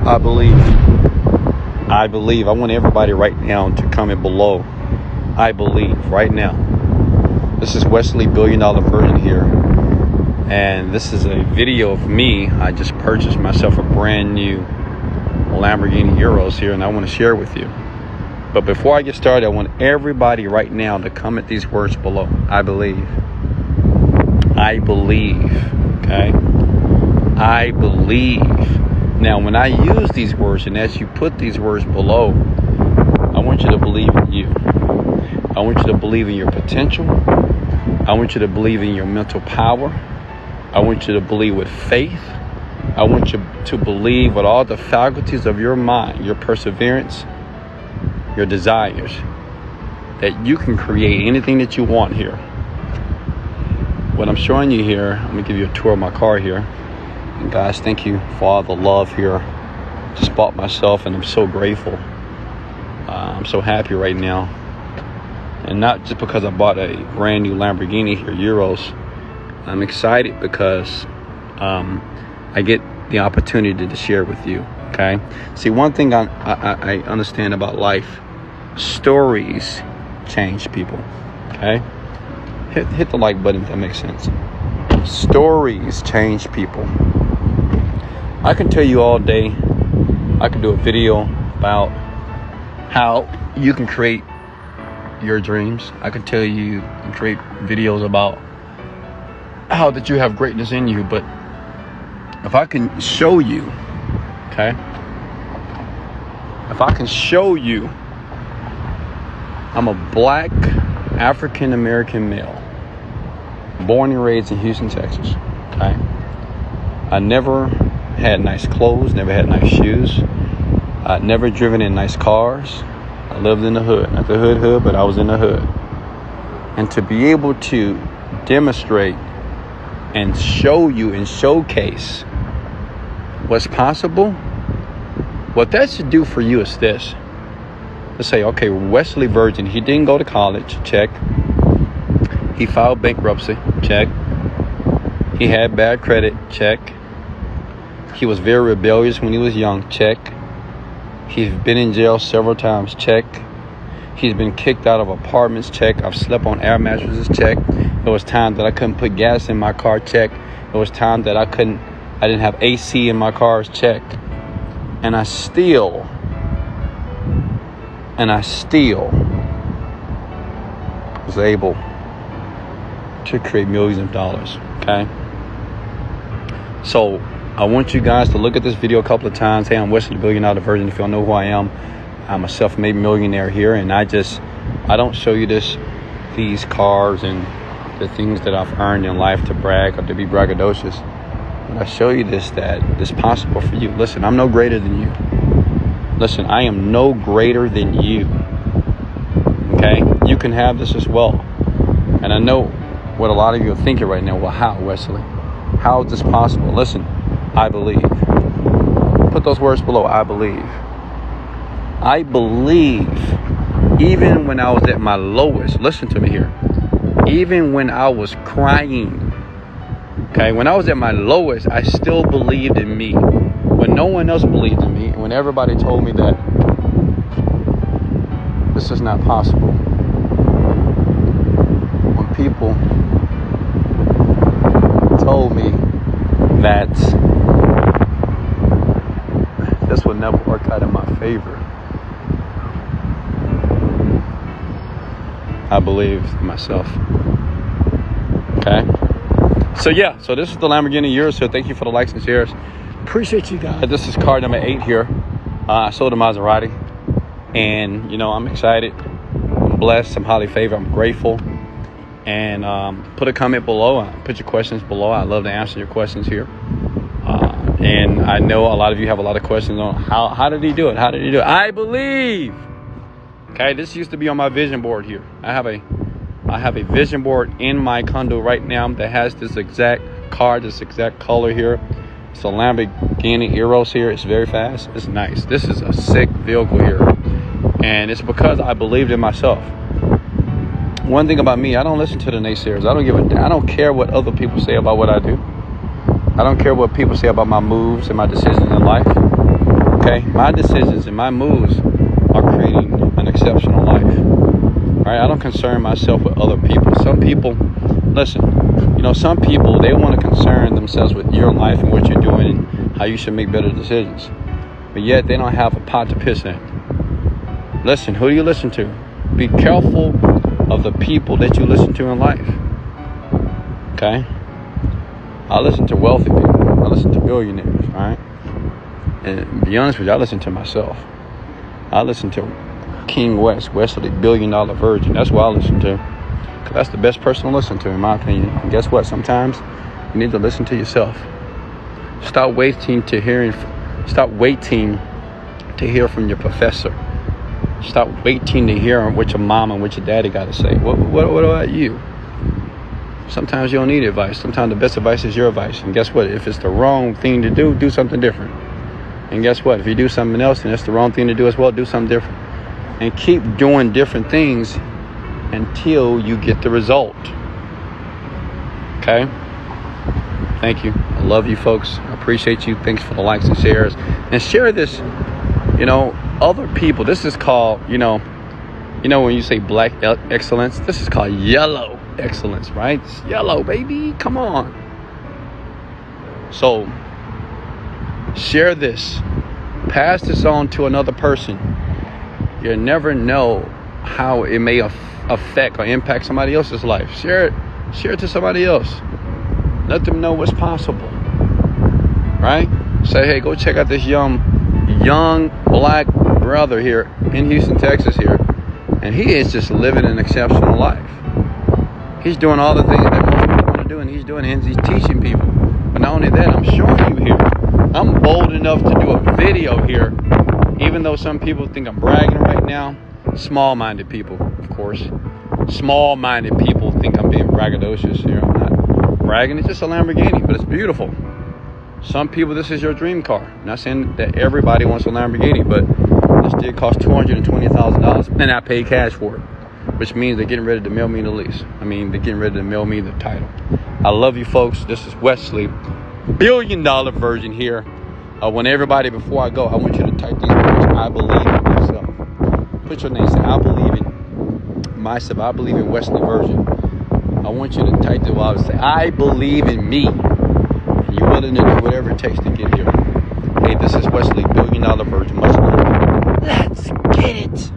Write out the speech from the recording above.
I believe. I believe. I want everybody right now to comment below. I believe right now. This is Wesley Million Dollar Virgin here. And this is a video of me. I just purchased myself a brand new Lamborghini Urus here, and I want to share with you. But before I get started, I want everybody right now to comment these words below. I believe. I believe. Okay? I believe. Now, when I use these words, and as you put these words below, I want you to believe in you. I want you to believe in your potential. I want you to believe in your mental power. I want you to believe with faith. I want you to believe with all the faculties of your mind, your perseverance, your desires, that you can create anything that you want here. What I'm showing you here, I'm going to give you a tour of my car here. And guys, thank you for all the love here. Just bought myself, and I'm so grateful. I'm so happy right now. And not just because I bought a brand new Lamborghini here, Urus. I'm excited because I get the opportunity to share with you. Okay. See, one thing I understand about life: stories change people. Okay. Hit the like button if that makes sense. Stories change people. I can tell you all day. I can do a video about how you can create your dreams. I can tell you and create videos about how that you have greatness in you. But if I can show you, okay, if I can show you, I'm a black African American male, born and raised in Houston, Texas. Okay, I never had nice clothes, never had nice shoes. I'd never driven in nice cars. I lived in the hood, not the hood, but I was in the hood. And to be able to demonstrate and show you and showcase what's possible, what that should do for you is this. Let's say, okay, Wesley Virgin, he didn't go to college, check. He filed bankruptcy, check. He had bad credit, check. He was very rebellious when he was young, check. He's been in jail several times, check. He's been kicked out of apartments, check. I've slept on air mattresses, check. There was times that I couldn't put gas in my car, check. There was times that I didn't have AC in my cars, check. And I still was able to create millions of dollars, okay? So I want you guys to look at this video a couple of times. Hey, I'm Wesley Million Dollar Virgin. If you don't know who I am, I'm a self-made millionaire here, and I don't show you these cars and the things that I've earned in life to brag or to be braggadocious. But I show you that it's possible for you. Listen, I'm no greater than you. Listen, I am no greater than you. Okay? You can have this as well. And I know what a lot of you are thinking right now. Well, how, Wesley? How is this possible? Listen, I believe. Put those words below. I believe. I believe. Even when I was at my lowest, listen to me here. Even when I was crying, okay, when I was at my lowest, I still believed in me. When no one else believed in me, when everybody told me that this is not possible, when people told me that this would never work out in my favor, I believed in myself. Okay? So this is the Lamborghini Urus. So thank you for the likes and shares. Appreciate you guys. This is car number 8 here. I sold a Maserati. And, I'm excited. I'm blessed. I'm highly favored. I'm grateful. And put a comment below. Put your questions below. I love to answer your questions here. And I know a lot of you have a lot of questions on how did he do it? How did he do it? I believe. Okay, this used to be on my vision board here. I have a vision board in my condo right now that has this exact car, this exact color here. It's a Lamborghini Urus here. It's very fast. It's nice. This is a sick vehicle here. And it's because I believed in myself. One thing about me, I don't listen to the naysayers. I don't care what other people say about what I do. I don't care what people say about my moves and my decisions in life. Okay, my decisions and my moves are creating an exceptional life. Right? I don't concern myself with other people. Some people, listen, some people, they want to concern themselves with your life and what you're doing and how you should make better decisions. But yet they don't have a pot to piss in. Listen, who do you listen to? Be careful of the people that you listen to in life. Okay? I listen to wealthy people. I listen to billionaires, right? And to be honest with you, I listen to myself. I listen to King Wesley Million Dollar Virgin. That's what I listen to. Because that's the best person to listen to, in my opinion. And guess what? Sometimes you need to listen to yourself. Stop waiting to hear from your professor. Stop waiting to hear what your mom and what your daddy got to say. What about you? Sometimes you don't need advice. Sometimes the best advice is your advice. And guess what? If it's the wrong thing to do something different. And guess what? If you do something else and it's the wrong thing to do as well, do something different. And keep doing different things until you get the result. Okay? Thank you. I love you folks. I appreciate you. Thanks for the likes and shares. And share this, other people. This is called, when you say black excellence, this is called yellow excellence, right? It's yellow, baby. Come on. So, share this. Pass this on to another person. You'll never know how it may affect or impact somebody else's life. Share it to somebody else. Let them know what's possible. Right? Say, hey, go check out this young black brother here in Houston, Texas here. And he is just living an exceptional life. He's doing all the things that most people want to do, and he's doing it, and he's teaching people. But not only that, I'm showing you here. I'm bold enough to do a video here, even though some people think I'm bragging right now. Small-minded people, of course. Small-minded people think I'm being braggadocious here. I'm not bragging. It's just a Lamborghini, but it's beautiful. Some people, this is your dream car. I'm not saying that everybody wants a Lamborghini, but this did cost $220,000, and I paid cash for it, which means they're getting ready to mail me the lease. They're getting ready to mail me the title. I love you folks. This is Wesley, Million Dollar Virgin here. I want everybody, before I go, I want you to type these words. I believe in myself. Put your name. Say, I believe in myself. I believe in Wesley Virgin. I want you to type the words. Say, I believe in me. And you're willing to do whatever it takes to get here. Hey, this is Wesley, Million Dollar Virgin. Much love. Let's get it.